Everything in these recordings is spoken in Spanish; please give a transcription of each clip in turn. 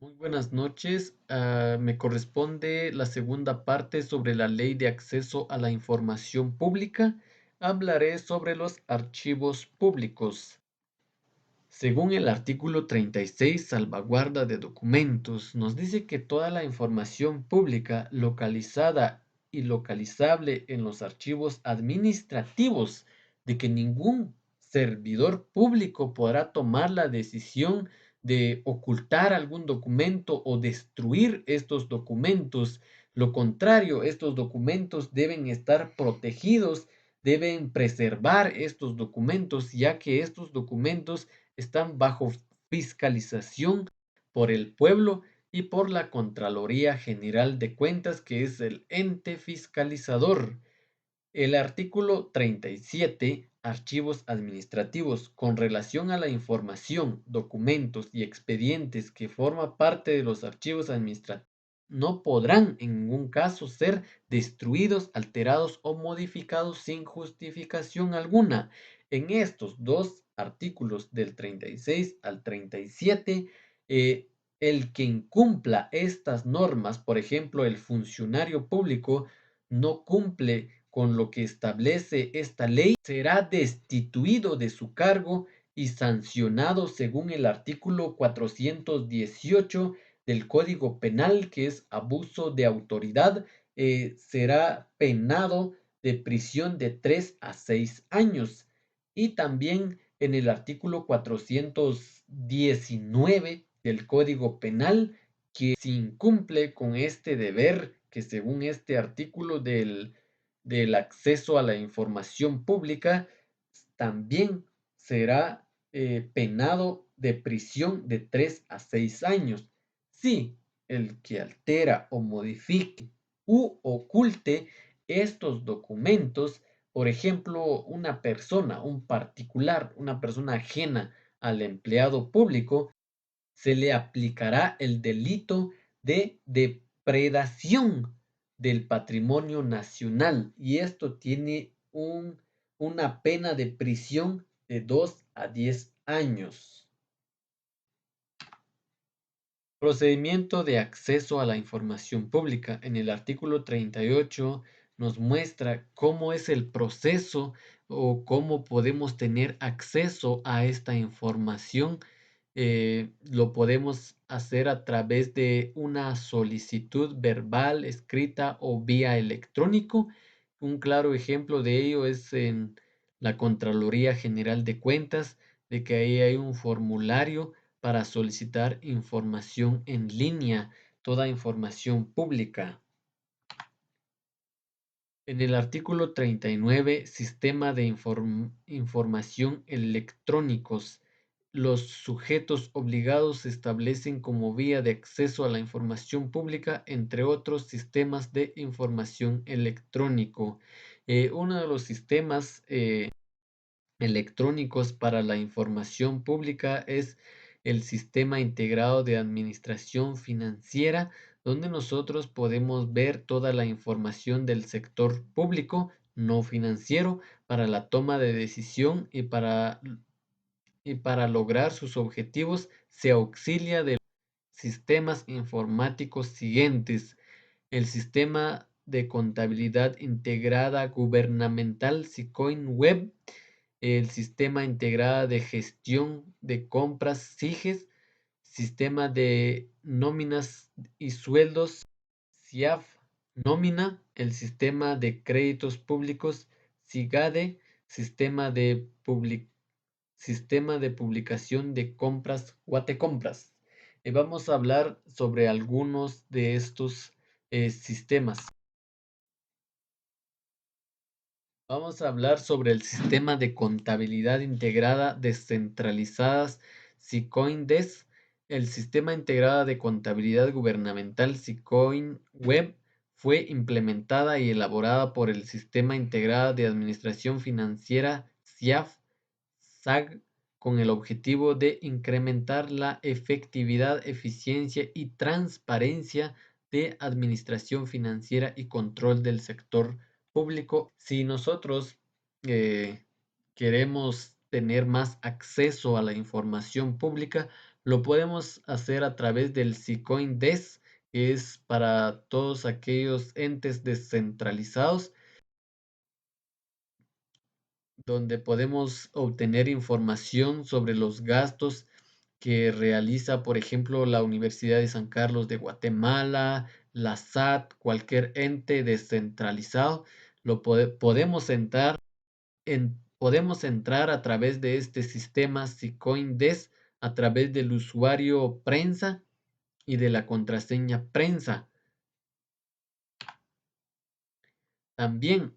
Muy buenas noches. Me corresponde la segunda parte sobre la Ley de Acceso a la Información Pública. Hablaré sobre los archivos públicos. Según el artículo 36, salvaguarda de documentos, nos dice que toda la información pública localizada y localizable en los archivos administrativos, de que ningún servidor público podrá tomar la decisión de ocultar algún documento o destruir estos documentos. Lo contrario, estos documentos deben estar protegidos, deben preservar estos documentos, ya que estos documentos están bajo fiscalización por el pueblo y por la Contraloría General de Cuentas, que es el ente fiscalizador. El artículo 37, archivos administrativos, con relación a la información, documentos y expedientes que forma parte de los archivos administrativos, no podrán en ningún caso ser destruidos, alterados o modificados sin justificación alguna. En estos dos artículos del 36 al 37, el que incumpla estas normas, por ejemplo, el funcionario público, no cumple con lo que establece esta ley, será destituido de su cargo y sancionado según el artículo 418 del Código Penal, que es abuso de autoridad. Será penado de prisión de 3 a 6 años. Y también en el artículo 419 del Código Penal, que si incumple con este deber, que según este artículo del acceso a la información pública, también será penado de prisión de 3 a 6 años. Si el que altera o modifique u oculte estos documentos, por ejemplo, una persona, un particular, una persona ajena al empleado público, se le aplicará el delito de depredación del patrimonio nacional, y esto tiene una pena de prisión de 2 a 10 años. Procedimiento de acceso a la información pública. En el artículo 38 nos muestra cómo es el proceso o cómo podemos tener acceso a esta información. Lo podemos hacer a través de una solicitud verbal, escrita o vía electrónico. Un claro ejemplo de ello es en la Contraloría General de Cuentas, de que ahí hay un formulario para solicitar información en línea, toda información pública. En el artículo 39, Sistema de Información Electrónicos, los sujetos obligados se establecen como vía de acceso a la información pública, entre otros sistemas de información electrónico. Uno de los sistemas electrónicos para la información pública es el Sistema Integrado de Administración Financiera, donde nosotros podemos ver toda la información del sector público no financiero para la toma de decisión, y para lograr sus objetivos se auxilia de sistemas informáticos siguientes: el Sistema de Contabilidad Integrada Gubernamental SICOIN Web, el Sistema Integrada de Gestión de Compras SIGES, Sistema de Nóminas y Sueldos SIAF Nómina, el Sistema de Créditos Públicos SIGADE, Sistema de Publicación de Compras Guatecompras. Vamos a hablar sobre algunos de estos sistemas. Vamos a hablar sobre el Sistema de Contabilidad Integrada Descentralizadas SICOIN-DES, el Sistema Integrada de Contabilidad Gubernamental SICOIN Web. Fue implementada y elaborada por el Sistema Integrada de Administración Financiera SIAF-SAG, con el objetivo de incrementar la efectividad, eficiencia y transparencia de administración financiera y control del sector público. Si nosotros queremos tener más acceso a la información pública, Lo podemos hacer a través del SICOIN-DES, que es para todos aquellos entes descentralizados, donde podemos obtener información sobre los gastos que realiza, por ejemplo, la Universidad de San Carlos de Guatemala, la SAT, cualquier ente descentralizado. Podemos entrar a través de este sistema SICOIN-DES a través del usuario prensa y de la contraseña prensa. También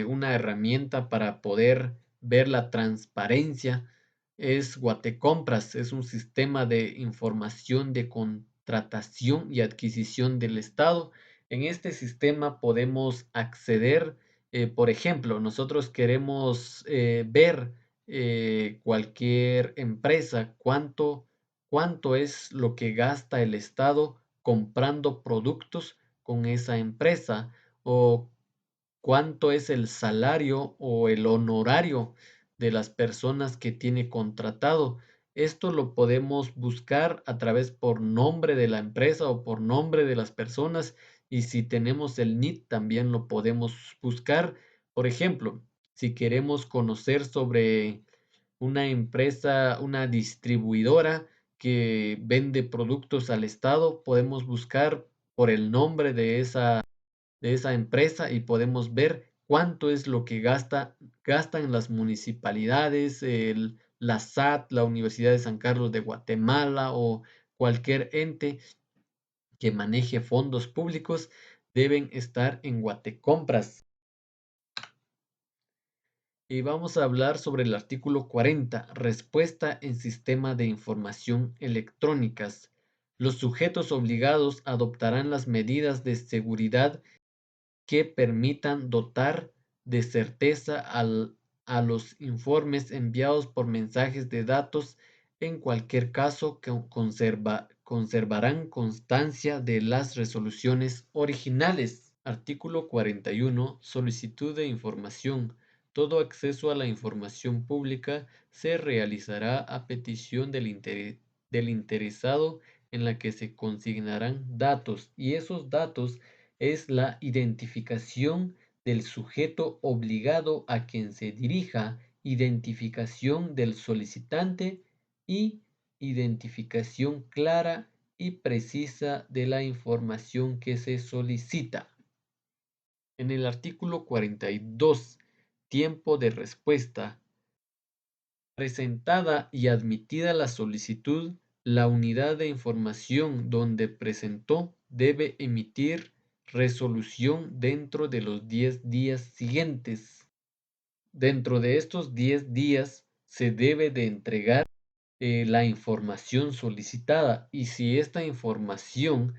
una herramienta para poder ver la transparencia es Guatecompras. Es un sistema de información de contratación y adquisición del Estado. En este sistema podemos acceder, por ejemplo, nosotros queremos ver cualquier empresa, cuánto es lo que gasta el Estado comprando productos con esa empresa o cuánto es el salario o el honorario de las personas que tiene contratado. Esto lo podemos buscar a través por nombre de la empresa o por nombre de las personas y si tenemos el NIT también lo podemos buscar. Por ejemplo, si queremos conocer sobre una empresa, una distribuidora que vende productos al Estado, podemos buscar por el nombre de esa empresa y podemos ver cuánto es lo que gastan las municipalidades, la SAT, la Universidad de San Carlos de Guatemala o cualquier ente que maneje fondos públicos deben estar en Guatecompras. Y vamos a hablar sobre el artículo 40, respuesta en sistema de información electrónicas. Los sujetos obligados adoptarán las medidas de seguridad que permitan dotar de certeza a los informes enviados por mensajes de datos. En cualquier caso, que conservarán constancia de las resoluciones originales. Artículo 41. Solicitud de información. Todo acceso a la información pública se realizará a petición del interesado en la que se consignarán datos y esos datos es la identificación del sujeto obligado a quien se dirija, identificación del solicitante y identificación clara y precisa de la información que se solicita. En el artículo 42, tiempo de respuesta. Presentada y admitida la solicitud, la unidad de información donde presentó debe emitir resolución dentro de los 10 días siguientes. Dentro de estos 10 días se debe de entregar la información solicitada y si esta información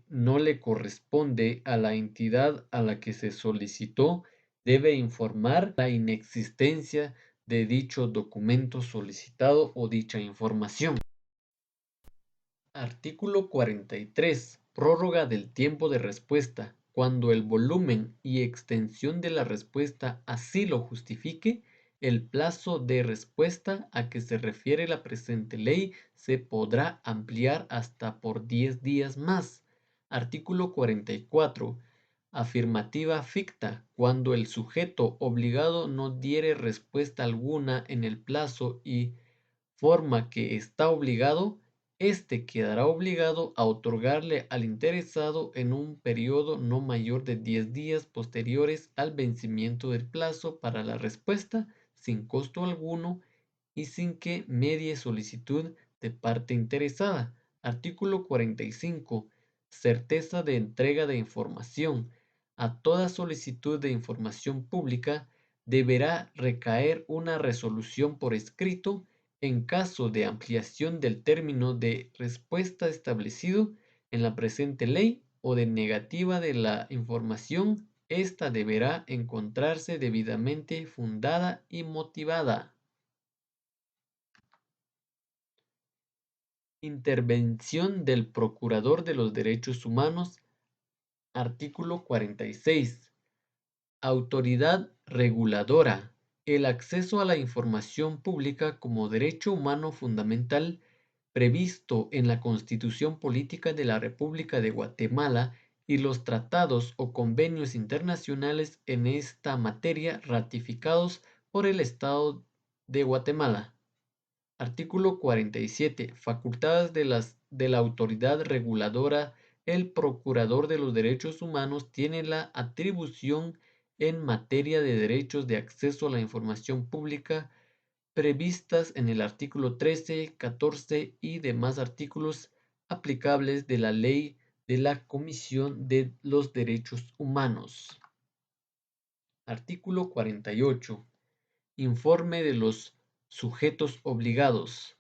no le corresponde a la entidad a la que se solicitó, debe informar la inexistencia de dicho documento solicitado o dicha información. Artículo 43. Prórroga del tiempo de respuesta. Cuando el volumen y extensión de la respuesta así lo justifique, el plazo de respuesta a que se refiere la presente ley se podrá ampliar hasta por 10 días más. Artículo 44. Afirmativa ficta. Cuando el sujeto obligado no diere respuesta alguna en el plazo y forma que está obligado, éste quedará obligado a otorgarle al interesado en un periodo no mayor de 10 días posteriores al vencimiento del plazo para la respuesta, sin costo alguno y sin que medie solicitud de parte interesada. Artículo 45. Certeza de entrega de información. A toda solicitud de información pública deberá recaer una resolución por escrito en caso de ampliación del término de respuesta establecido en la presente ley o de negativa de la información, ésta deberá encontrarse debidamente fundada y motivada. Intervención del Procurador de los Derechos Humanos. Artículo 46. Autoridad reguladora. El acceso a la información pública como derecho humano fundamental previsto en la Constitución Política de la República de Guatemala y los tratados o convenios internacionales en esta materia ratificados por el Estado de Guatemala. Artículo 47. Facultades de la autoridad reguladora. El Procurador de los Derechos Humanos tiene la atribución en materia de derechos de acceso a la información pública previstas en el artículo 13, 14 y demás artículos aplicables de la Ley de la Comisión de los Derechos Humanos. Artículo 48. Informe de los sujetos obligados.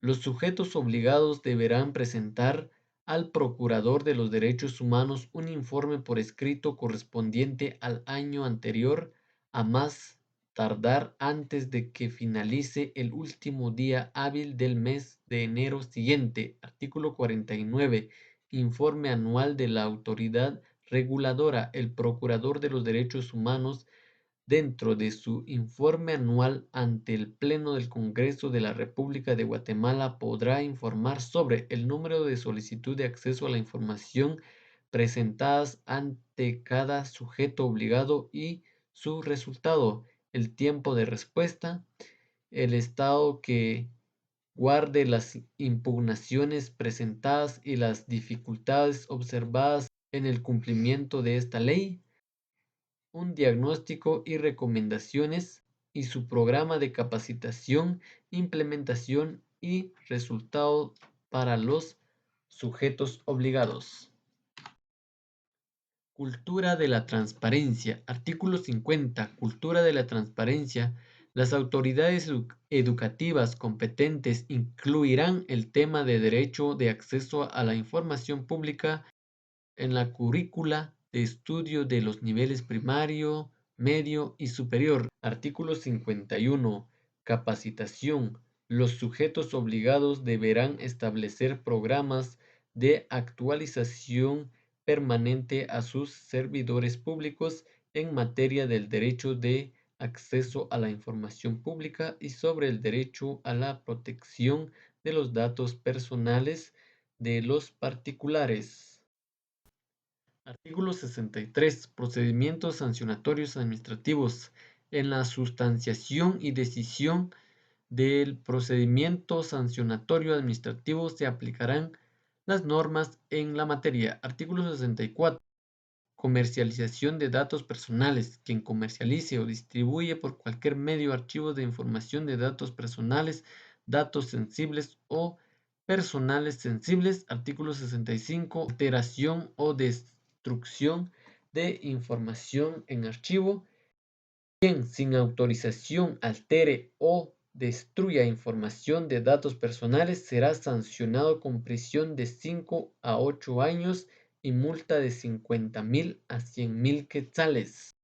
Los sujetos obligados deberán presentar al Procurador de los Derechos Humanos un informe por escrito correspondiente al año anterior, a más tardar antes de que finalice el último día hábil del mes de enero siguiente. Artículo 49. Informe anual de la autoridad reguladora. El Procurador de los Derechos Humanos, dentro de su informe anual ante el Pleno del Congreso de la República de Guatemala, podrá informar sobre el número de solicitud de acceso a la información presentadas ante cada sujeto obligado y su resultado, el tiempo de respuesta, el estado que guarde las impugnaciones presentadas y las dificultades observadas en el cumplimiento de esta ley, un diagnóstico y recomendaciones y su programa de capacitación, implementación y resultado para los sujetos obligados. Cultura de la transparencia. Artículo 50. Cultura de la transparencia. Las autoridades educativas competentes incluirán el tema de derecho de acceso a la información pública en la currícula de estudio de los niveles primario, medio y superior. Artículo 51. Capacitación. Los sujetos obligados deberán establecer programas de actualización permanente a sus servidores públicos en materia del derecho de acceso a la información pública y sobre el derecho a la protección de los datos personales de los particulares. Artículo 63. Procedimientos sancionatorios administrativos. En la sustanciación y decisión del procedimiento sancionatorio administrativo se aplicarán las normas en la materia. Artículo 64. Comercialización de datos personales. Quien comercialice o distribuye por cualquier medio archivos de información de datos personales, datos sensibles o personales sensibles. Artículo 65. Alteración o destrucción de información en archivo. Quien sin autorización altere o destruya información de datos personales será sancionado con prisión de 5 a 8 años y multa de 50,000 a 100,000 quetzales.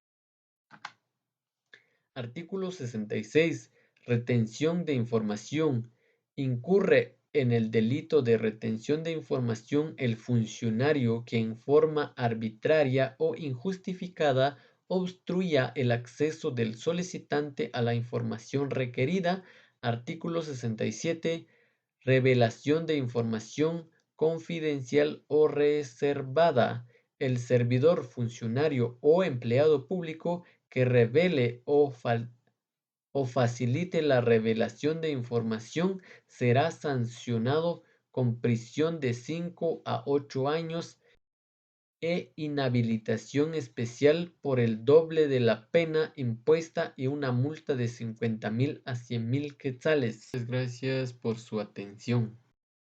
Artículo 66. Retención de información. Incurre en el delito de retención de información el funcionario que en forma arbitraria o injustificada obstruya el acceso del solicitante a la información requerida. Artículo 67. Revelación de información confidencial o reservada. El servidor, funcionario o empleado público que revele o facilite la revelación de información será sancionado con prisión de 5 a 8 años e inhabilitación especial por el doble de la pena impuesta y una multa de 50,000 a 100,000 quetzales. Gracias por su atención.